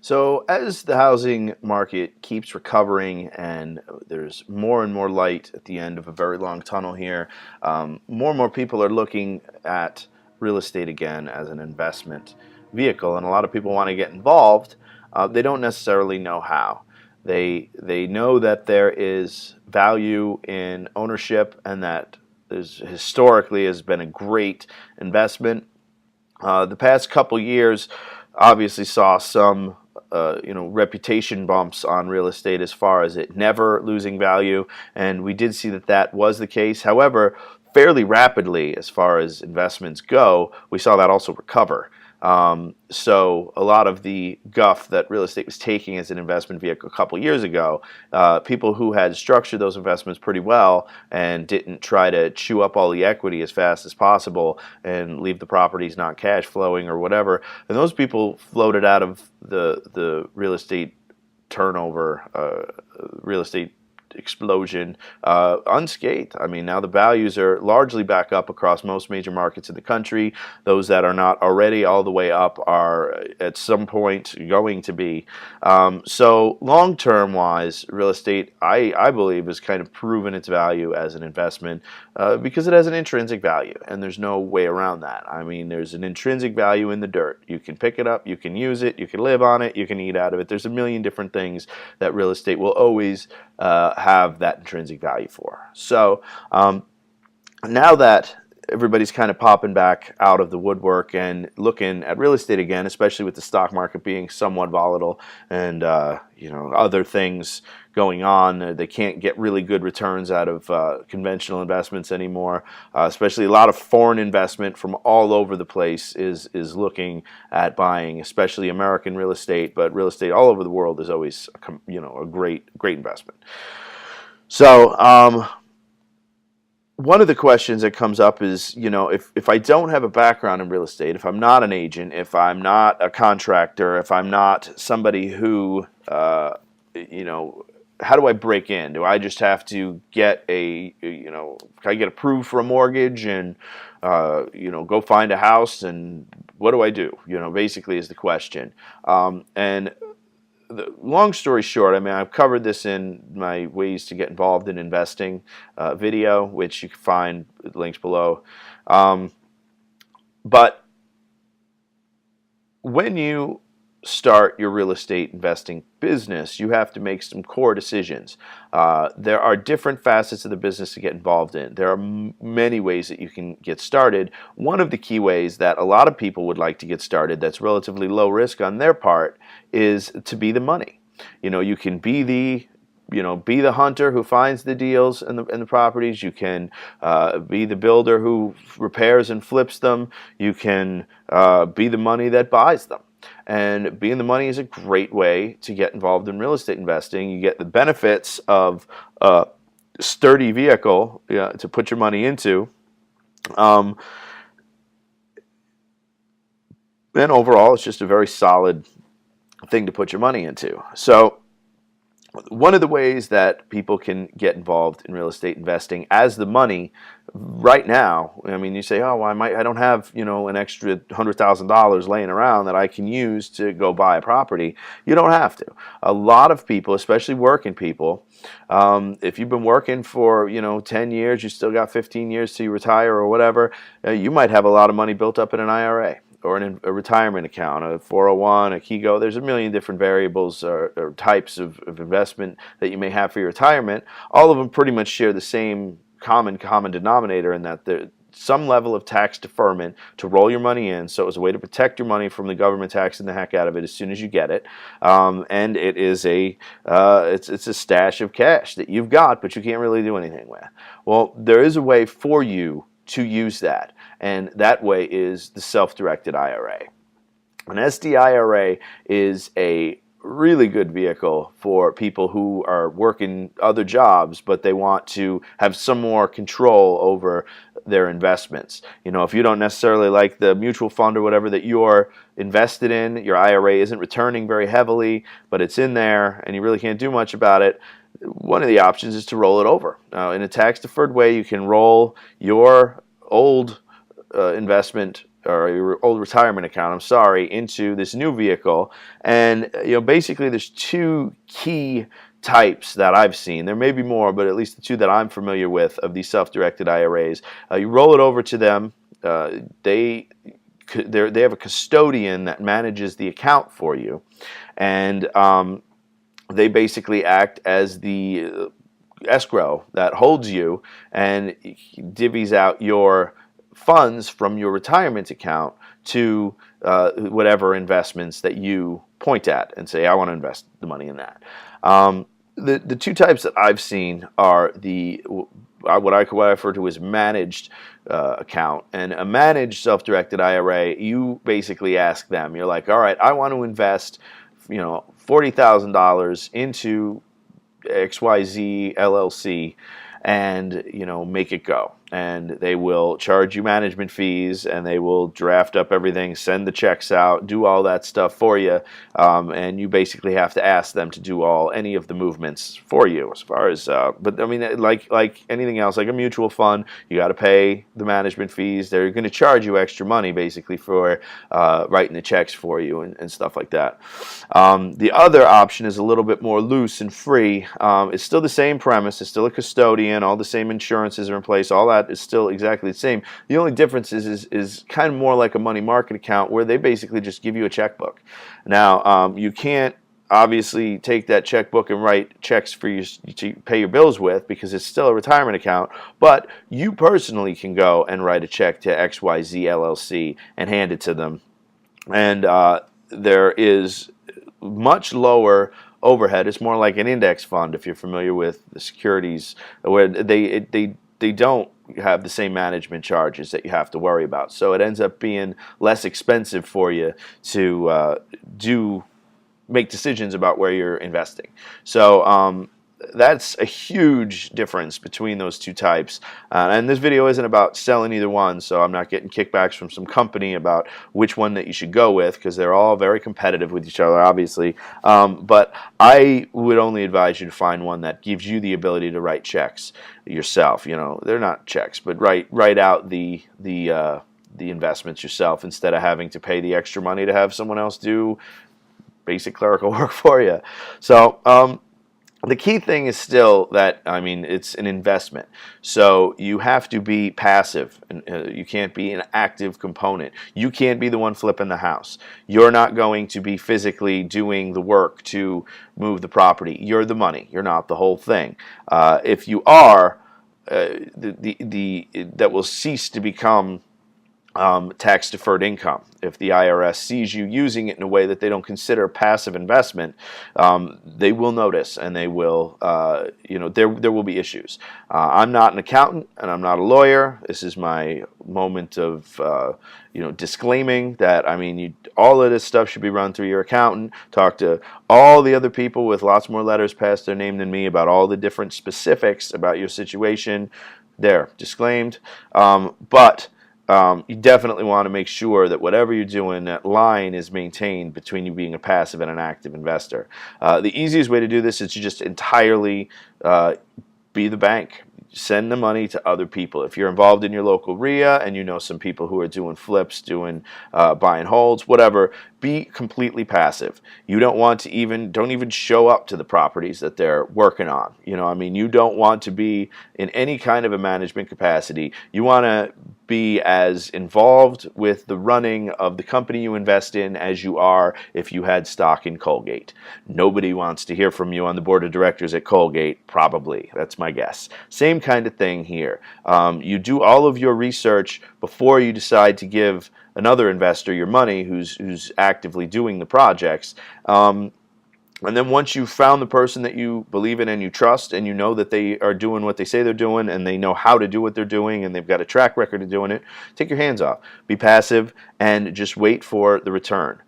So as the housing market keeps recovering and there's more and more light at the end of a very long tunnel here, more and more people are looking at real estate again as an investment vehicle, and a lot of people want to get involved. They don't necessarily know how. They know that there is value in ownership and that is historically has been a great investment. The past couple years obviously saw some reputation bumps on real estate as far as it never losing value, and we did see that that was the case. However, fairly rapidly as far as investments go, we saw that also recover. So a lot of the guff that real estate was taking as an investment vehicle a couple years ago, people who had structured those investments pretty well and didn't try to chew up all the equity as fast as possible and leave the properties not cash flowing or whatever, and those people floated out of the real estate turnover, real estate explosion unscathed. I mean, now the values are largely back up across most major markets in the country. Those that are not already all the way up are at some point going to be. So long-term wise, real estate, I believe, has kind of proven its value as an investment because it has an intrinsic value, and there's no way around that. I mean, there's an intrinsic value in the dirt. You can pick it up, you can use it, you can live on it, you can eat out of it. There's a million different things that real estate will always have that intrinsic value for. So now that everybody's kind of popping back out of the woodwork and looking at real estate again, especially with the stock market being somewhat volatile and other things going on, they can't get really good returns out of conventional investments anymore. Especially a lot of foreign investment from all over the place is looking at buying, especially American real estate, but real estate all over the world is always a great investment. So one of the questions that comes up is, if I don't have a background in real estate, if I'm not an agent, if I'm not a contractor, if I'm not somebody who, how do I break in? Do I just have to get can I get approved for a mortgage and, go find a house, and what do I do? Basically is the question. And the long story short, I mean, I've covered this in my ways to get involved in investing video, which you can find links below. But when you start your real estate investing business, you have to make some core decisions. There are different facets of the business to get involved in. There are many ways that you can get started. One of the key ways that a lot of people would like to get started that's relatively low risk on their part is to be the money. You can be the hunter who finds the deals and the properties. You can be the builder who repairs and flips them. You can be the money that buys them. And being the money is a great way to get involved in real estate investing. You get the benefits of a sturdy vehicle to put your money into. And overall, it's just a very solid thing to put your money into. So one of the ways that people can get involved in real estate investing as the money right now, I mean, you say, oh, well, I don't have, an extra $100,000 laying around that I can use to go buy a property. You don't have to. A lot of people, especially working people, if you've been working for, 10 years, you still got 15 years till you retire or whatever, you might have a lot of money built up in an IRA. Or a retirement account, a 401, a KEGO. There's a million different variables or types of investment that you may have for your retirement. All of them pretty much share the same common denominator in that there's some level of tax deferment to roll your money in. So it's a way to protect your money from the government taxing the heck out of it as soon as you get it. And it is it's a stash of cash that you've got, but you can't really do anything with. Well, there is a way for you to use that, and that way is the self-directed IRA. An SDIRA is a really good vehicle for people who are working other jobs, but they want to have some more control over their investments. If you don't necessarily like the mutual fund or whatever that you're invested in, your IRA isn't returning very heavily, but it's in there and you really can't do much about it, one of the options is to roll it over. In a tax-deferred way, you can roll your old investment or your old retirement account, I'm sorry, into this new vehicle. And basically there's two key types that I've seen. There may be more, but at least the two that I'm familiar with of these self-directed IRAs. You roll it over to them. They have a custodian that manages the account for you, and they basically act as the escrow that holds you and divvies out your funds from your retirement account to whatever investments that you point at and say, I want to invest the money in that. The two types that I've seen are what I refer to as managed account. And a managed self-directed IRA, you basically ask them, you're like, all right, I want to invest $40,000 into XYZ LLC and make it go. And they will charge you management fees, and they will draft up everything, send the checks out, do all that stuff for you, and you basically have to ask them to do any of the movements for you. As far as, but I mean, like anything else, like a mutual fund, you got to pay the management fees. They're going to charge you extra money basically for writing the checks for you and stuff like that. The other option is a little bit more loose and free. It's still the same premise. It's still a custodian. All the same insurances are in place. All that is still exactly the same. The only difference is kind of more like a money market account, where they basically just give you a checkbook. Now, you can't obviously take that checkbook and write checks for you to pay your bills with, because it's still a retirement account, but you personally can go and write a check to XYZ LLC and hand it to them. And there is much lower overhead. It's more like an index fund, if you're familiar with the securities, where they don't have the same management charges that you have to worry about. So it ends up being less expensive for you to make decisions about where you're investing. So that's a huge difference between those two types. And this video isn't about selling either one, so I'm not getting kickbacks from some company about which one that you should go with, because they're all very competitive with each other, obviously. But I would only advise you to find one that gives you the ability to write checks yourself. They're not checks, but write out the investments yourself, instead of having to pay the extra money to have someone else do basic clerical work for you. So the key thing is still that, I mean, it's an investment. So you have to be passive. And you can't be an active component. You can't be the one flipping the house. You're not going to be physically doing the work to move the property. You're the money. You're not the whole thing. If you are, that will cease to become tax deferred income. If the IRS sees you using it in a way that they don't consider passive investment, they will notice, and they will, there will be issues. I'm not an accountant, and I'm not a lawyer. This is my moment of, disclaiming that, I mean, all of this stuff should be run through your accountant. Talk to all the other people with lots more letters past their name than me about all the different specifics about your situation. There, disclaimed. But you definitely want to make sure that whatever you're doing, that line is maintained between you being a passive and an active investor. The easiest way to do this is to just entirely be the bank. Send the money to other people. If you're involved in your local RIA and you know some people who are doing flips, doing buy and holds, whatever, be completely passive. You don't want to don't even show up to the properties that they're working on. You don't want to be in any kind of a management capacity. You want to be as involved with the running of the company you invest in as you are if you had stock in Colgate. Nobody wants to hear from you on the board of directors at Colgate, probably. That's my guess. Same kind of thing here. You do all of your research before you decide to give another investor your money who's actively doing the projects. And then once you've found the person that you believe in and you trust, and you know that they are doing what they say they're doing, and they know how to do what they're doing, and they've got a track record of doing it, take your hands off. Be passive and just wait for the return.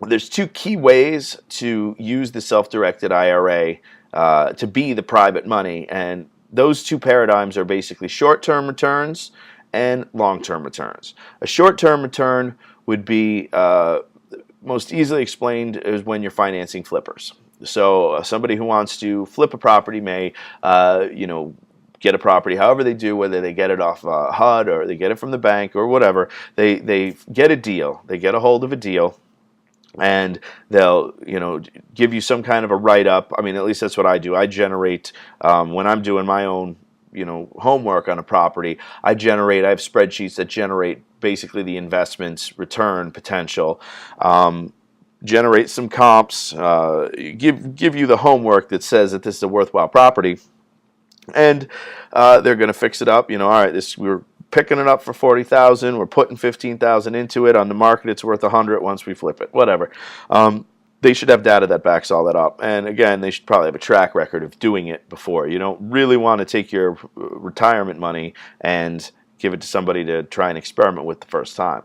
There's two key ways to use the self-directed IRA to be the private money, and those two paradigms are basically short-term returns and long-term returns. A short-term return would be most easily explained is when you're financing flippers. So somebody who wants to flip a property may, get a property, however they do, whether they get it off HUD or they get it from the bank or whatever, they get a deal, they get a hold of a deal, and they'll give you some kind of a write-up. I mean, at least that's what I do. I generate when I'm doing my own homework on a property. I have spreadsheets that generate basically the investment's return potential. Generate some comps, give you the homework that says that this is a worthwhile property, and they're going to fix it up. All right, we're picking it up for $40,000. We're putting $15,000 into it. On the market, it's worth $100 once we flip it. Whatever. They should have data that backs all that up. And again, they should probably have a track record of doing it before. You don't really want to take your retirement money and give it to somebody to try and experiment with the first time.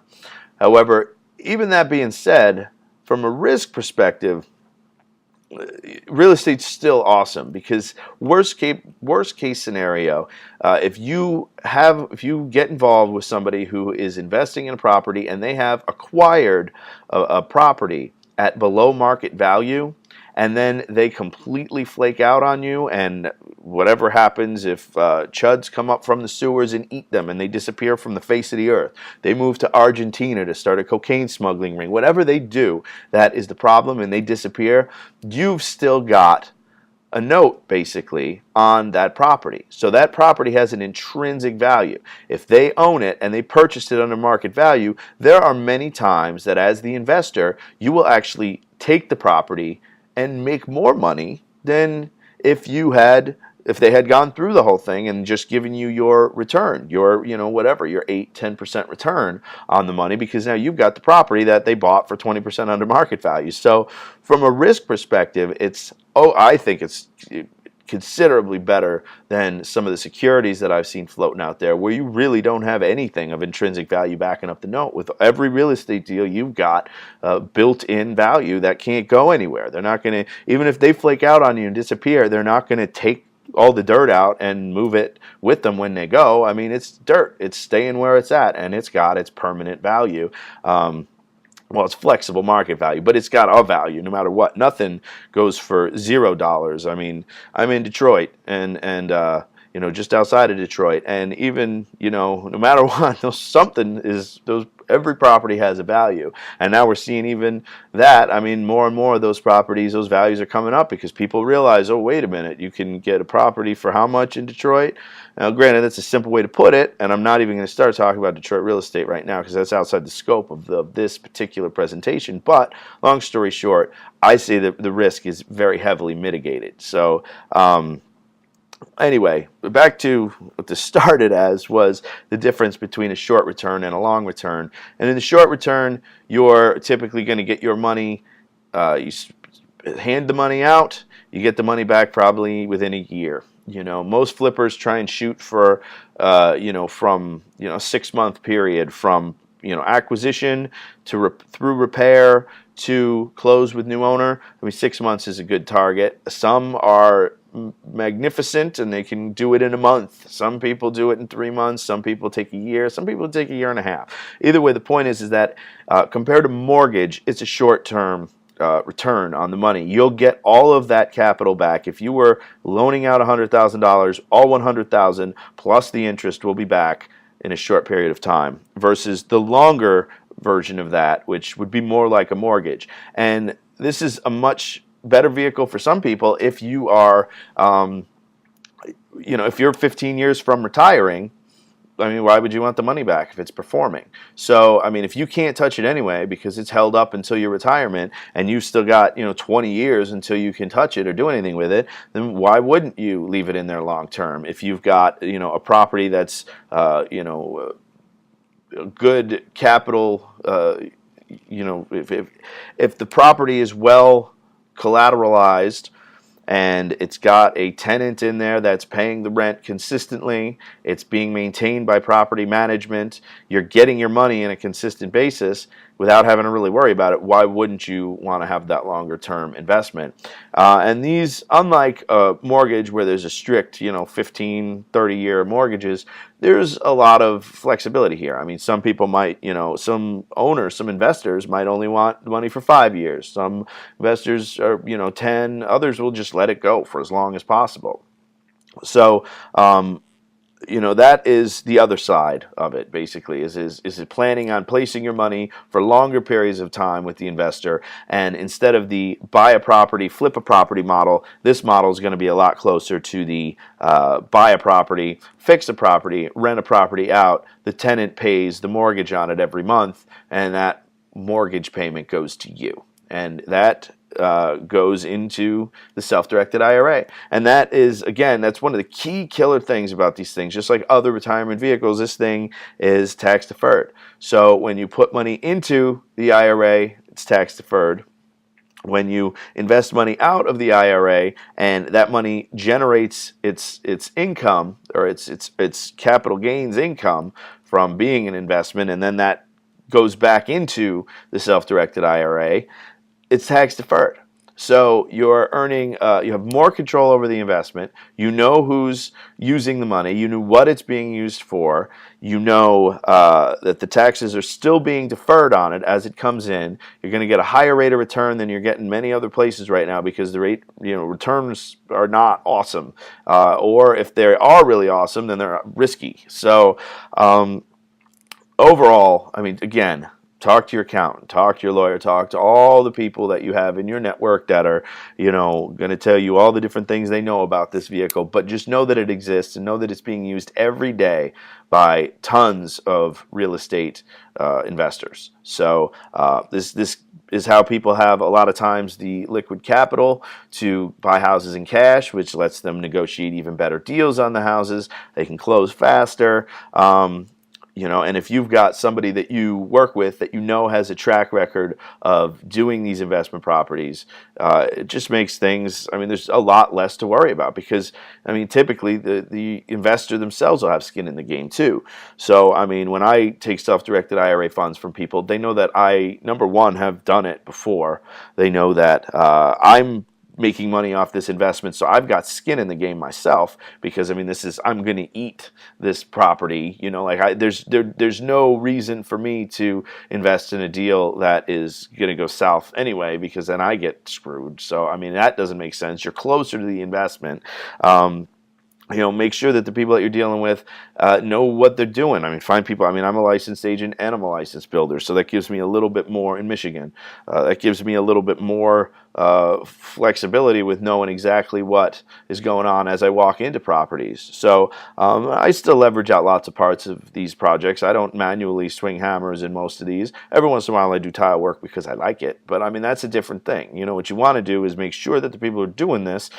However, even that being said, from a risk perspective, real estate's still awesome, because worst case scenario, if you get involved with somebody who is investing in a property and they have acquired a property at below market value, and then they completely flake out on you, and whatever happens, if chuds come up from the sewers and eat them and they disappear from the face of the earth, they move to Argentina to start a cocaine smuggling ring, whatever they do, that is the problem, and they disappear, you've still got a note basically on that property. So that property has an intrinsic value. If they own it and they purchased it under market value, there are many times that as the investor, you will actually take the property and make more money than if they had gone through the whole thing and just given you your return, your 8-10% return on the money, because now you've got the property that they bought for 20% under market value. So from a risk perspective, I think it's considerably better than some of the securities that I've seen floating out there, where you really don't have anything of intrinsic value backing up the note. With every real estate deal, you've got built-in value that can't go anywhere. They're not going to, even if they flake out on you and disappear, they're not going to take all the dirt out and move it with them when they go. I mean, it's dirt. It's staying where it's at, and it's got its permanent value. Well, it's flexible market value, but it's got a value no matter what. Nothing goes for $0. I mean, I'm in Detroit and just outside of Detroit, and even no matter what, every property has a value. And now we're seeing even that. I mean, more and more of those properties, those values are coming up because people realize, oh, wait a minute, you can get a property for how much in Detroit? Now, granted, that's a simple way to put it, and I'm not even going to start talking about Detroit real estate right now because that's outside the scope of this particular presentation. But long story short, I say that the risk is very heavily mitigated. So, anyway, back to what this started as was the difference between a short return and a long return. And in the short return, you're typically going to get your money, you hand the money out, you get the money back probably within a year. Most flippers try and shoot for, from, 6-month period from, acquisition to through repair to close with new owner. I mean, 6 months is a good target. Some are magnificent and they can do it in a month. Some people do it in 3 months. Some people take a year. Some people take a year and a half. Either way, the point is that compared to mortgage, it's a short-term return on the money. You'll get all of that capital back. If you were loaning out $100,000, all $100,000 plus the interest will be back in a short period of time, versus the longer version of that, which would be more like a mortgage. And this is a much better vehicle for some people if you are, if you're 15 years from retiring. I mean, why would you want the money back if it's performing? So, I mean, if you can't touch it anyway because it's held up until your retirement and you've still got, 20 years until you can touch it or do anything with it, then why wouldn't you leave it in there long term? If you've got, a property that's, good capital, if the property is well collateralized and it's got a tenant in there that's paying the rent consistently, it's being maintained by property management, you're getting your money in a consistent basis without having to really worry about it, why wouldn't you want to have that longer term investment? And these, unlike a mortgage where there's a strict, 15, 30-year mortgages, there's a lot of flexibility here. I mean, some people might, some owners, some investors might only want money for 5 years. Some investors are, 10. Others will just let it go for as long as possible. So that is the other side of it. Basically, is it planning on placing your money for longer periods of time with the investor, and instead of the buy a property, flip a property model, this model is going to be a lot closer to the buy a property, fix a property, rent a property out. The tenant pays the mortgage on it every month, and that mortgage payment goes to you, and that goes into the self-directed IRA. And that is, again, that's one of the key killer things about these things. Just like other retirement vehicles, this thing is tax deferred. So when you put money into the IRA, it's tax deferred. When you invest money out of the IRA and that money generates its income, or its capital gains income from being an investment, and then that goes back into the self-directed IRA, it's tax deferred. So you're earning, you have more control over the investment. You know who's using the money. You know what it's being used for. You know that the taxes are still being deferred on it as it comes in. You're going to get a higher rate of return than you're getting many other places right now, because the rate, returns are not awesome. Or if they are really awesome, then they're risky. So overall, I mean, again, talk to your accountant, talk to your lawyer, talk to all the people that you have in your network that are, going to tell you all the different things they know about this vehicle. But just know that it exists, and know that it's being used every day by tons of real estate investors. So this is how people have a lot of times the liquid capital to buy houses in cash, which lets them negotiate even better deals on the houses. They can close faster. And if you've got somebody that you work with that has a track record of doing these investment properties, it just makes things, there's a lot less to worry about, because, typically the investor themselves will have skin in the game too. So, when I take self-directed IRA funds from people, they know that I, number one, have done it before. They know that I'm making money off this investment, so I've got skin in the game myself, because I'm going to eat this property. There's no reason for me to invest in a deal that is going to go south anyway, because then I get screwed. So that doesn't make sense. You're closer to the investment. Make sure that the people that you're dealing with know what they're doing. Find people. I'm a licensed agent and I'm a licensed builder, so that gives me a little bit more in Michigan. That gives me a little bit more flexibility with knowing exactly what is going on as I walk into properties. So I still leverage out lots of parts of these projects. I don't manually swing hammers in most of these. Every once in a while I do tile work because I like it, but that's a different thing. What you want to do is make sure that the people who are doing this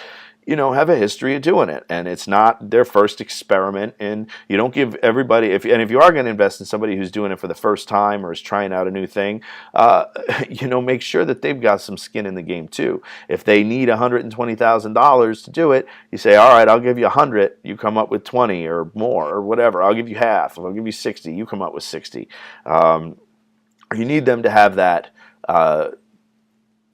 have a history of doing it, and it's not their first experiment. And you don't give everybody, if you are going to invest in somebody who's doing it for the first time or is trying out a new thing, make sure that they've got some skin in the game too. If they need $120,000 to do it, you say, all right, I'll give you 100, you come up with 20 or more or whatever. I'll give you half. I'll give you 60, you come up with 60. You need them to have that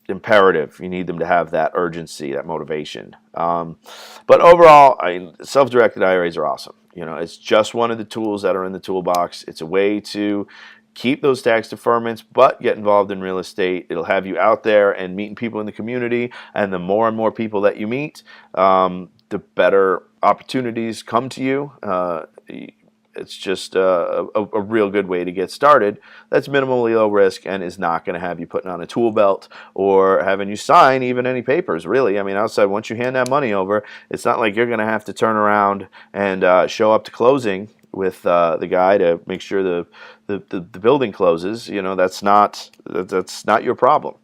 imperative. You need them to have that urgency, that motivation. But overall, self-directed IRAs are awesome. It's just one of the tools that are in the toolbox. It's a way to keep those tax deferments, but get involved in real estate. It'll have you out there and meeting people in the community. And the more and more people that you meet, the better opportunities come to you. It's just a real good way to get started that's minimally low risk and is not going to have you putting on a tool belt or having you sign even any papers, really. Outside, once you hand that money over, it's not like you're going to have to turn around and show up to closing with the guy to make sure the building closes. That's not your problem.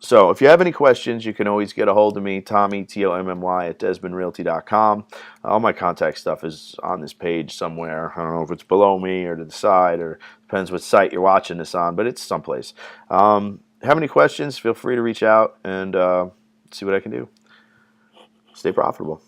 So if you have any questions, you can always get a hold of me, Tommy, Tommy, at DesmondRealty.com. All my contact stuff is on this page somewhere. I don't know if it's below me or to the side, or depends what site you're watching this on, but it's someplace. Have any questions, feel free to reach out and see what I can do. Stay profitable.